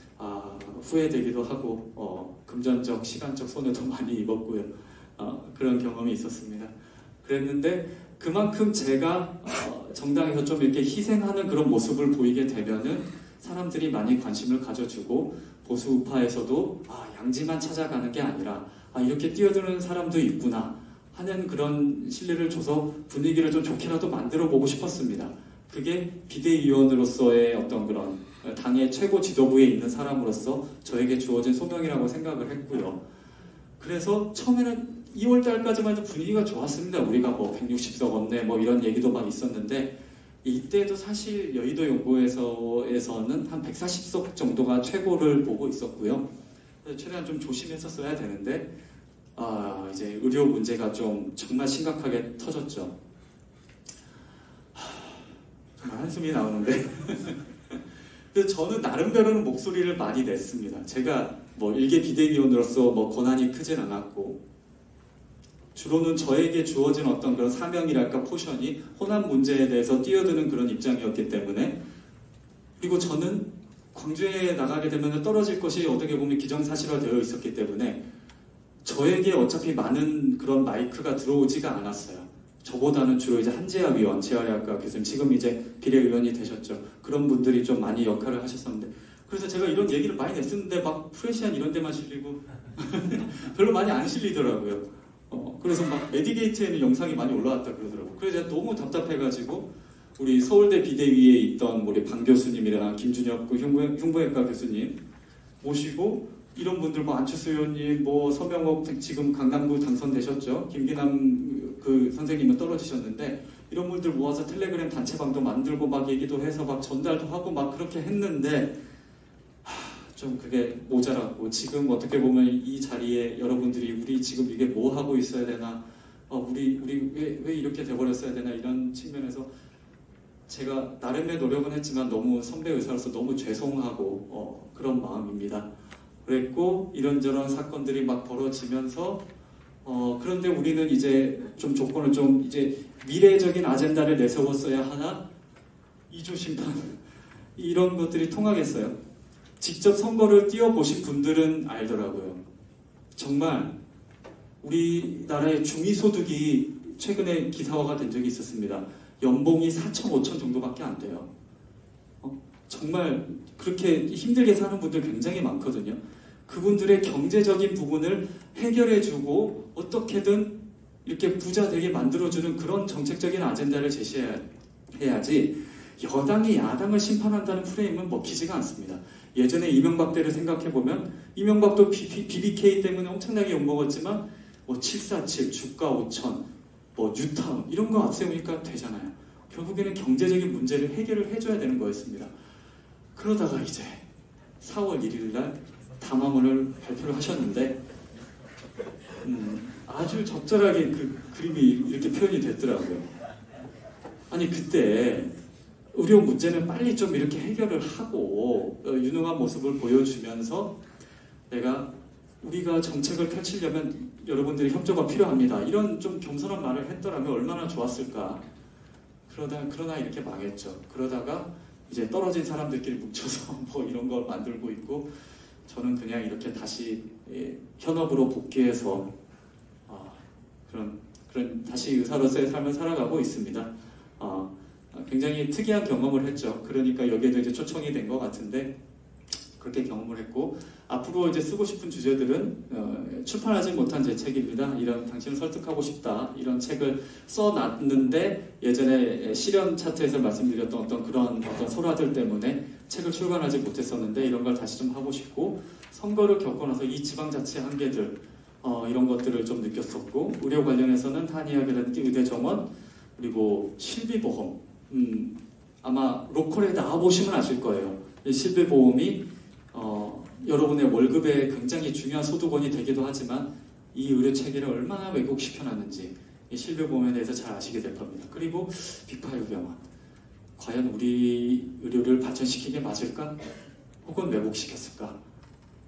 B: 후회되기도 하고 금전적, 시간적 손해도 많이 입었고요. 그런 경험이 있었습니다. 그랬는데 그만큼 제가 정당에서 좀 이렇게 희생하는 그런 모습을 보이게 되면은 사람들이 많이 관심을 가져주고 보수 우파에서도 양지만 찾아가는 게 아니라 이렇게 뛰어드는 사람도 있구나 하는 그런 신뢰를 줘서 분위기를 좀 좋게라도 만들어 보고 싶었습니다. 그게 비대위원으로서의 어떤 그런 당의 최고 지도부에 있는 사람으로서 저에게 주어진 소명이라고 생각을 했고요. 그래서 처음에는 2월 달까지만 해도 분위기가 좋았습니다. 우리가 뭐 160석 얻네 뭐 이런 얘기도 막 있었는데 이때도 사실 여의도 연구소에서는 한 140석 정도가 최고를 보고 있었고요. 최대한 좀 조심했었어야 되는데 이제 의료 문제가 좀 정말 심각하게 터졌죠. 정말 한숨이 나오는데 근데 저는 나름대로는 목소리를 많이 냈습니다. 제가 뭐 일개 비대위원으로서 뭐 권한이 크진 않았고 주로는 저에게 주어진 어떤 그런 사명이랄까 포션이 호남 문제에 대해서 뛰어드는 그런 입장이었기 때문에 그리고 저는 광주에 나가게 되면 떨어질 것이 어떻게 보면 기정사실화되어 있었기 때문에 저에게 어차피 많은 그런 마이크가 들어오지가 않았어요. 저보다는 주로 이제 한재하 위원, 재활의학과 교수님, 지금 이제 비례의원이 되셨죠. 그런 분들이 좀 많이 역할을 하셨었는데 그래서 제가 이런 얘기를 많이 냈었는데 막 프레시안 이런 데만 실리고 별로 많이 안 실리더라고요. 그래서 막 메디게이트에는 영상이 많이 올라왔다 그러더라고요. 그래서 제가 너무 답답해가지고 우리 서울대 비대위에 있던 우리 방 교수님이랑 김준혁 흉부외과 교수님 모시고 이런 분들 뭐 안철수 의원님, 뭐 서명옥 지금 강남구 당선되셨죠. 김기남 그 선생님은 떨어지셨는데 이런 분들 모아서 텔레그램 단체방도 만들고 막 얘기도 해서 막 전달도 하고 막 그렇게 했는데 좀 그게 모자랐고 지금 어떻게 보면 이 자리에 여러분들이 우리 지금 이게 뭐 하고 있어야 되나 우리 왜 이렇게 돼버렸어야 되나 이런 측면에서 제가 나름의 노력은 했지만 너무 선배 의사로서 너무 죄송하고 그런 마음입니다. 그랬고 이런저런 사건들이 막 벌어지면서 그런데 우리는 이제 좀 조건을 좀 이제 미래적인 아젠다를 내세웠어야 하나 이조 심판 이런 것들이 통하겠어요. 직접 선거를 뛰어보신 분들은 알더라고요. 정말 우리나라의 중위소득이 최근에 기사화가 된 적이 있었습니다. 연봉이 4천, 5천 정도밖에 안 돼요. 정말 그렇게 힘들게 사는 분들 굉장히 많거든요. 그분들의 경제적인 부분을 해결해주고 어떻게든 이렇게 부자 되게 만들어주는 그런 정책적인 아젠다를 제시해야지 여당이 야당을 심판한다는 프레임은 먹히지가 않습니다. 예전에 이명박 때를 생각해보면 이명박도 BBK 때문에 엄청나게 욕먹었지만 뭐 747, 주가 5천, 뭐 뉴타운 이런 거 앞세우니까 되잖아요. 결국에는 경제적인 문제를 해결을 해줘야 되는 거였습니다. 그러다가 이제 4월 1일 날 담화문을 발표를 하셨는데 아주 적절하게 그 그림이 이렇게 표현이 됐더라고요. 아니 그때 의료 문제는 빨리 좀 이렇게 해결을 하고 유능한 모습을 보여주면서 우리가 정책을 펼치려면 여러분들의 협조가 필요합니다. 이런 좀 겸손한 말을 했더라면 얼마나 좋았을까. 그러나 이렇게 망했죠. 그러다가 이제 떨어진 사람들끼리 뭉쳐서 뭐 이런 걸 만들고 있고 저는 그냥 이렇게 다시 현업으로 복귀해서 그런 다시 의사로서의 삶을 살아가고 있습니다. 굉장히 특이한 경험을 했죠. 그러니까 여기에도 이제 초청이 된 것 같은데 그렇게 경험을 했고 앞으로 이제 쓰고 싶은 주제들은 출판하지 못한 제 책입니다. 이런 당신을 설득하고 싶다 이런 책을 써놨는데 예전에 실현 차트에서 말씀드렸던 그런 소라들 때문에 책을 출간하지 못했었는데 이런 걸 다시 좀 하고 싶고 선거를 겪고 나서 이 지방자치 한계들 이런 것들을 좀 느꼈었고 의료 관련해서는 한의학이라든지 의대 정원 그리고 실비보험 아마 로컬에 나와보시면 아실 거예요. 이 실비보험이 여러분의 월급에 굉장히 중요한 소득원이 되기도 하지만 이 의료 체계를 얼마나 왜곡시켜놨는지 이 실비보험에 대해서 잘 아시게 될 겁니다. 그리고 빅5 병원, 과연 우리 의료를 발전시키게 맞을까? 혹은 왜곡시켰을까?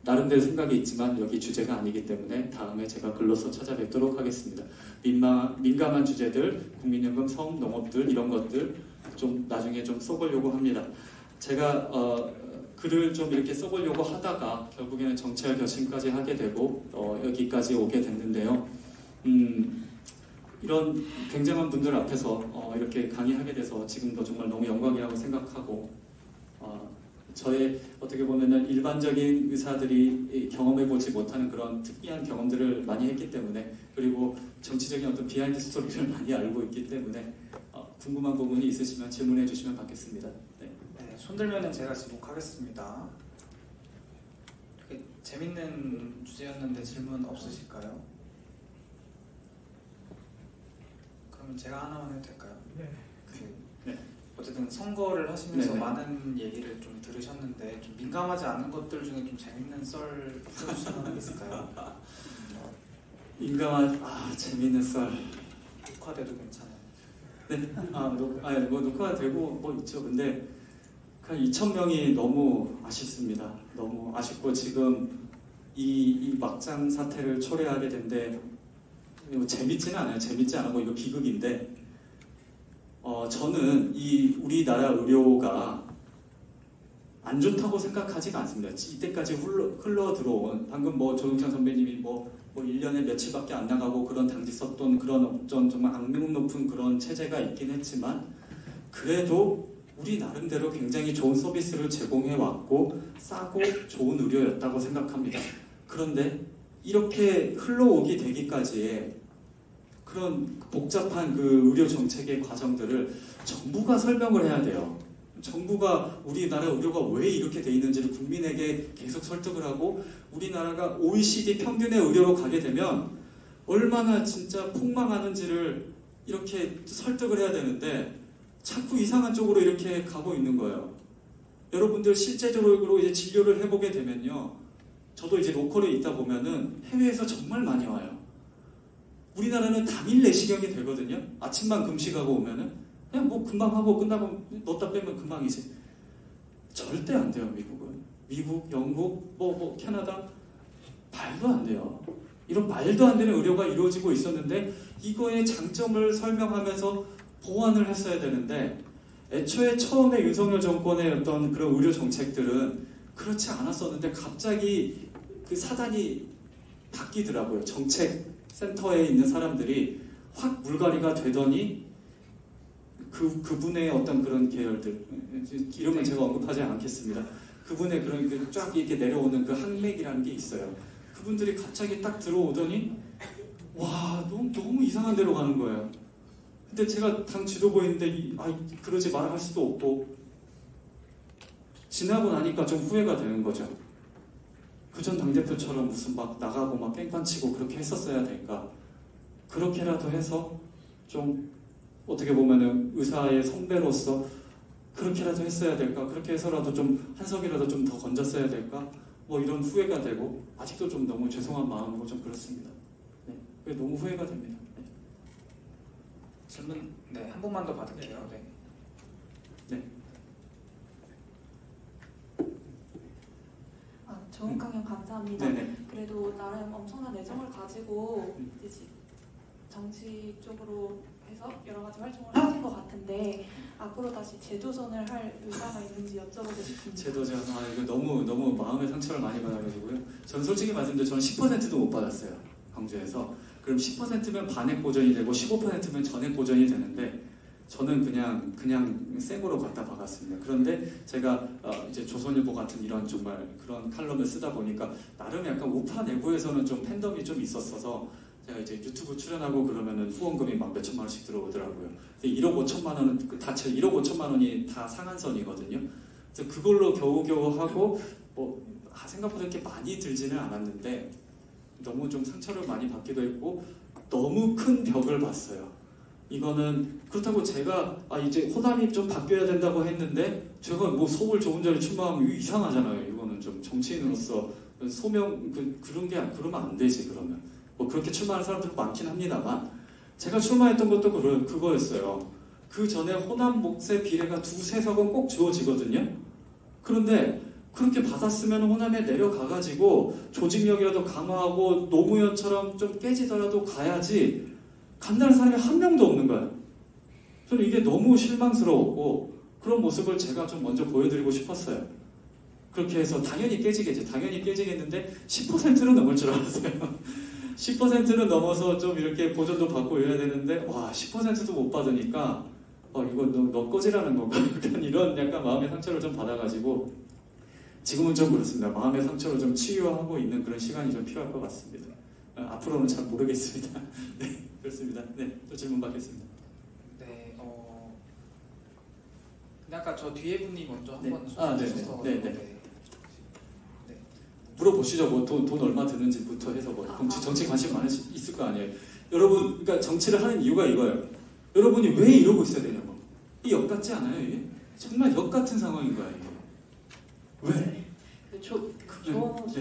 B: 나름대로 생각이 있지만 여기 주제가 아니기 때문에 다음에 제가 글로서 찾아뵙도록 하겠습니다. 민감한 주제들, 국민연금, 성, 농업들 이런 것들 좀 나중에 좀 써보려고 합니다. 제가 글을 좀 이렇게 써보려고 하다가 결국에는 정치할 결심까지 하게 되고 여기까지 오게 됐는데요. 이런 굉장한 분들 앞에서 이렇게 강의하게 돼서 지금도 정말 너무 영광이라고 생각하고 저의 어떻게 보면은 일반적인 의사들이 경험해보지 못하는 그런 특이한 경험들을 많이 했기 때문에 그리고 정치적인 어떤 비하인드 스토리를 많이 알고 있기 때문에 궁금한 부분이 있으시면 질문해 주시면 받겠습니다. 네.
C: 네, 손들면은 제가 지목하겠습니다. 되게 재밌는 주제였는데 질문 없으실까요? 그러면 제가 하나만 해도 될까요?
D: 네.
B: 네.
C: 어쨌든 선거를 하시면서
B: 네네.
C: 많은 얘기를 좀 들으셨는데 좀 민감하지 않은 것들 중에 좀 재밌는 썰 써주실 만한 게 있을까요?
B: 민감한 재밌는 썰.
C: 녹화돼도 괜찮아요.
B: 네. 뭐 녹화가 되고 뭐 있죠. 근데 한 2,000명이 너무 아쉽습니다. 너무 아쉽고 지금 이 막장 사태를 초래하게 된데 뭐 재밌지는 않아요. 재밌지 않고 이거 비극인데 저는 이 우리나라 의료가 안 좋다고 생각하지가 않습니다. 이때까지 흘러 들어온 방금 뭐 조동찬 선배님이 뭐 1년에 며칠밖에 안 나가고 그런 당직 썼던 그런 어떤 정말 악명 높은 그런 체제가 있긴 했지만 그래도 우리 나름대로 굉장히 좋은 서비스를 제공해 왔고 싸고 좋은 의료였다고 생각합니다. 그런데 이렇게 흘러오게 되기까지의 그런 복잡한 그 의료 정책의 과정들을 정부가 설명을 해야 돼요. 정부가 우리나라 의료가 왜 이렇게 돼 있는지를 국민에게 계속 설득을 하고 우리나라가 OECD 평균의 의료로 가게 되면 얼마나 진짜 폭망하는지를 이렇게 설득을 해야 되는데 자꾸 이상한 쪽으로 이렇게 가고 있는 거예요. 여러분들 실제적으로 이제 진료를 해보게 되면요. 저도 이제 로컬에 있다 보면은 해외에서 정말 많이 와요. 우리나라는 당일 내시경이 되거든요. 아침만 금식하고 오면은 그냥 뭐 금방 하고 끝나고 넣었다 빼면 금방이지. 절대 안 돼요, 미국은. 미국, 영국, 뭐 캐나다 말도 안 돼요. 이런 말도 안 되는 의료가 이루어지고 있었는데 이거의 장점을 설명하면서 보완을 했어야 되는데 애초에 처음에 윤석열 정권의 어떤 그런 의료 정책들은 그렇지 않았었는데 갑자기 그 사단이 바뀌더라고요. 정책 센터에 있는 사람들이 확 물갈이가 되더니 그분의 어떤 그런 계열들 이름은 제가 언급하지 않겠습니다. 그분의 그런 그 쫙 이렇게 내려오는 그 항맥이라는 게 있어요. 그분들이 갑자기 딱 들어오더니 와 너무 이상한 데로 가는 거예요. 근데 제가 당 지도부에 있는데 그러지 말할 수도 없고 지나고 나니까 좀 후회가 되는 거죠. 그전 당대표처럼 무슨 막 나가고 막 깽판치고 그렇게 했었어야 될까? 그렇게라도 해서 좀 어떻게 보면은 의사의 선배로서 그렇게라도 했어야 될까? 그렇게 해서라도 좀 한석이라도 좀 더 건졌어야 될까? 뭐 이런 후회가 되고 아직도 좀 너무 죄송한 마음으로 좀 그렇습니다. 네, 그게 너무 후회가 됩니다. 네.
C: 질문 한 번만 더 받을게요. 네.
B: 네.
E: 좋은 강연 감사합니다.
B: 네네.
E: 그래도 나름 엄청난 애정을 가지고 이제 정치 쪽으로 해서 여러 가지 활동을 하신 것 같은데 앞으로 다시 재도전을 할 의사가 있는지 여쭤보고 싶습니다.
B: 재도전, 이거 너무 마음의 상처를 많이 받아가지고요. 저는 솔직히 말씀드리면 저는 10%도 못 받았어요. 광주에서. 그럼 10%면 반액 보전이 되고 15%면 전액 보전이 되는데 저는 그냥 생으로 갖다 박았습니다. 그런데 제가 이제 조선일보 같은 이런 정말 그런 칼럼을 쓰다 보니까 나름 약간 우파 내부에서는 좀 팬덤이 좀 있었어서 제가 이제 유튜브 출연하고 그러면은 후원금이 막 몇천만 원씩 들어오더라고요. 1억 5천만 원은 1억 5천만 원이 다 상한선이거든요. 그래서 그걸로 겨우겨우 하고 생각보다 이렇게 많이 들지는 않았는데 너무 좀 상처를 많이 받기도 했고 너무 큰 벽을 봤어요. 이거는 그렇다고 제가 이제 호남이 좀 바뀌어야 된다고 했는데 제가 뭐 서울 좋은 자리 출마하면 이거 이상하잖아요. 이거는 좀 정치인으로서 소명 그런 게 그러면 안 되지. 그러면 뭐 그렇게 출마하는 사람들도 많긴 합니다만 제가 출마했던 것도 그거였어요. 그 전에 호남 몫의 비례가 2~3석은 꼭 주어지거든요. 그런데 그렇게 받았으면 호남에 내려가가지고 조직력이라도 강화하고 노무현처럼 좀 깨지더라도 가야지 간다는 사람이 한 명도 없는 거예요. 저는 이게 너무 실망스러웠고 그런 모습을 제가 좀 먼저 보여드리고 싶었어요. 그렇게 해서 당연히 깨지겠는데 10%는 넘을 줄 알았어요. 10%는 넘어서 좀 이렇게 보전도 받고 이래야 되는데 와 10%도 못 받으니까 이거 너 꺼지라는 건가? 이런 약간 마음의 상처를 좀 받아가지고 지금은 좀 그렇습니다. 마음의 상처를 좀 치유하고 있는 그런 시간이 좀 필요할 것 같습니다. 앞으로는 잘 모르겠습니다. 네, 그렇습니다. 네, 또 질문 받겠습니다.
C: 네, 근데 아까 저 뒤에 분이 먼저 한번
B: 소개해주셔서 네. 물어보시죠. 뭐 돈 얼마 드는지부터 해서 뭐 정치 관심 있을 거 아니에요. 여러분, 그러니까 정치를 하는 이유가 이거예요. 여러분이 왜 이러고 있어야 되냐고. 이 역 같지 않아요, 이게? 정말 역 같은 상황인 거야, 이게. 왜?
D: 좋은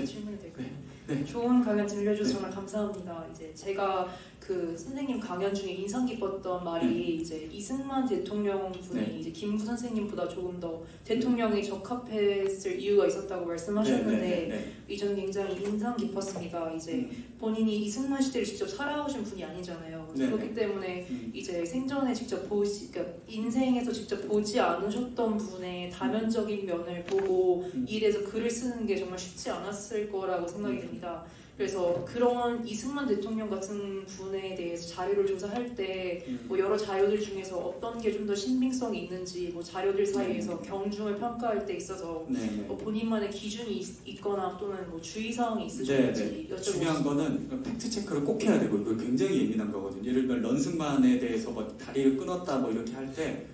D: 질문이 될까요?
B: 네.
D: 좋은 강연 들려줘서 정말 감사합니다. 이제 제가 그 선생님 강연 중에 인상 깊었던 말이 이제 이승만 대통령 분이 이제 김구 선생님보다 조금 더 대통령에 적합했을 이유가 있었다고 말씀하셨는데 저는 굉장히 인상 깊었습니다. 이제 본인이 이승만 시대를 직접 살아오신 분이 아니잖아요. 그렇기 때문에 이제 생전에 직접 그러니까 인생에서 직접 보지 않으셨던 분의 다면적인 면을 보고 일에서 글을 쓰는 게 정말 쉽지 않았을 거라고 생각이 됩니다. 그래서 그런 이승만 대통령 같은 분에 대해서 자료를 조사할 때 뭐 여러 자료들 중에서 어떤 게 좀 더 신빙성이 있는지 뭐 자료들 사이에서 경중을 평가할 때 있어서 뭐 본인만의 기준이 있거나 또는 뭐 주의사항이 있으신지 여쭤보겠습니다.
B: 중요한 거는 팩트 체크를 꼭 해야 되고 이거 굉장히 예민한 거거든요. 예를 들면 런승만에 대해서 뭐 다리를 끊었다 뭐 이렇게 할 때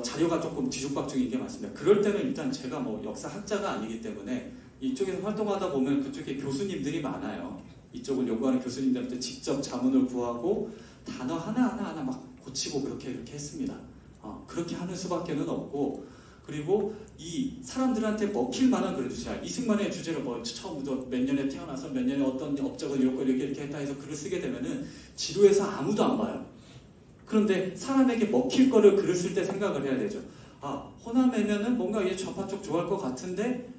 B: 자료가 조금 뒤죽박죽인 게 맞습니다. 그럴 때는 일단 제가 뭐 역사학자가 아니기 때문에 이쪽에서 활동하다 보면 그쪽에 교수님들이 많아요. 이쪽을 연구하는 교수님들한테 직접 자문을 구하고 단어 하나하나 막 고치고 그렇게 했습니다. 그렇게 하는 수밖에는 없고 그리고 이 사람들한테 먹힐 만한 그래도 자 이승만의 주제로 뭐 처음부터 몇 년에 태어나서 몇 년에 어떤 업적을 이렇게 했다 해서 글을 쓰게 되면은 지루해서 아무도 안 봐요. 그런데 사람에게 먹힐 거를 글을 쓸 때 생각을 해야 되죠. 호남에면은 뭔가 이게 좌파 쪽 좋아할 것 같은데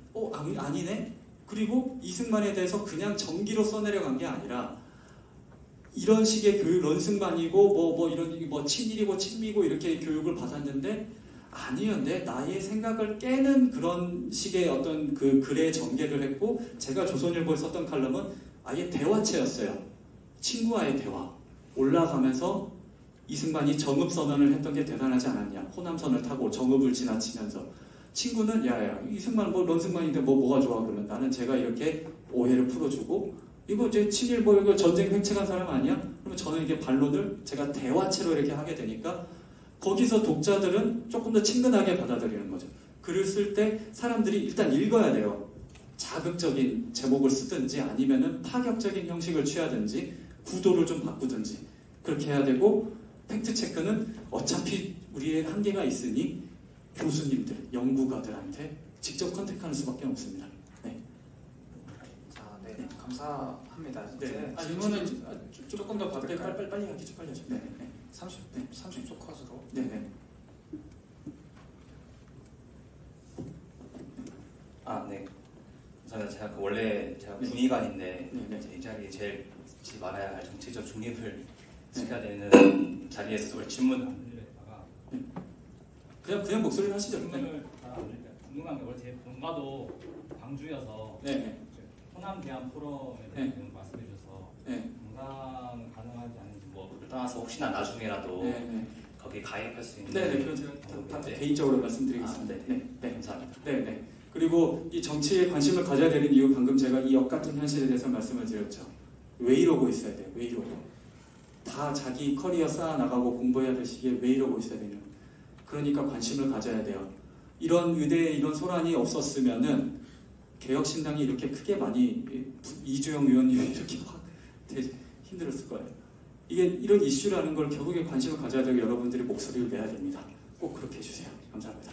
B: 아니네? 그리고 이승만에 대해서 그냥 정기로 써내려간 게 아니라 이런 식의 교육, 런승만이고 이런 친일이고 친미고 이렇게 교육을 받았는데 아니요, 나의 생각을 깨는 그런 식의 어떤 그 글의 전개를 했고 제가 조선일보에 썼던 칼럼은 아예 대화체였어요. 친구와의 대화. 올라가면서 이승만이 정읍선언을 했던 게 대단하지 않았냐. 호남선을 타고 정읍을 지나치면서 친구는 야야 이승만 런승만인데 뭐가 좋아 그러면 나는 제가 이렇게 오해를 풀어주고 이거 제 친일 이거 전쟁 획책한 사람 아니야? 그러면 저는 이게 반론을 제가 대화체로 이렇게 하게 되니까 거기서 독자들은 조금 더 친근하게 받아들이는 거죠. 글을 쓸 때 사람들이 일단 읽어야 돼요. 자극적인 제목을 쓰든지 아니면은 파격적인 형식을 취하든지 구도를 좀 바꾸든지 그렇게 해야 되고 팩트 체크는 어차피 우리의 한계가 있으니 교수님들, 연구가들한테 직접 컨택하는 수밖에 없습니다. 네.
C: 자, 네, 감사합니다.
B: 네. 질문은 조금 더 받을까요? 빨리 하시죠, 빨리 하죠. 네.
C: 30초 컷으로.
B: 네.
F: 네. 우선 원래 제가 군의관인데 이 자리에 제일 지지 말아야 할 정치적 중립을 지켜야 되는 자리에서 원래 질문
B: 그냥 목소리를 하시죠.
G: 질문을 궁금한 게 원래 제 본가도 광주여서 호남 대한 포럼에 대해서 말씀해 주셔서 건강 가능하지 않은지
F: 뭐를 떠나서 혹시나 나중에라도 거기 가입할 수 있는
B: 그럼 제가 개인적으로 말씀드리겠습니다.
F: 네, 감사합니다.
B: 네. 그리고 이 정치에 관심을 가져야 되는 이유 방금 제가 이 역 같은 현실에 대해서 말씀을 드렸죠. 왜 이러고 있어야 돼요? 왜 이러고? 다 자기 커리어 쌓아 나가고 공부해야 될 시기에 왜 이러고 있어야 되냐? 그러니까 관심을 가져야 돼요. 이런 의대에 이런 소란이 없었으면은 개혁신당이 이렇게 크게 많이 이주영 의원님이 이렇게 확 힘들었을 거예요. 이게 이런 이슈라는 걸 결국에 관심을 가져야 되고 여러분들이 목소리를 내야 됩니다. 꼭 그렇게 해주세요. 감사합니다.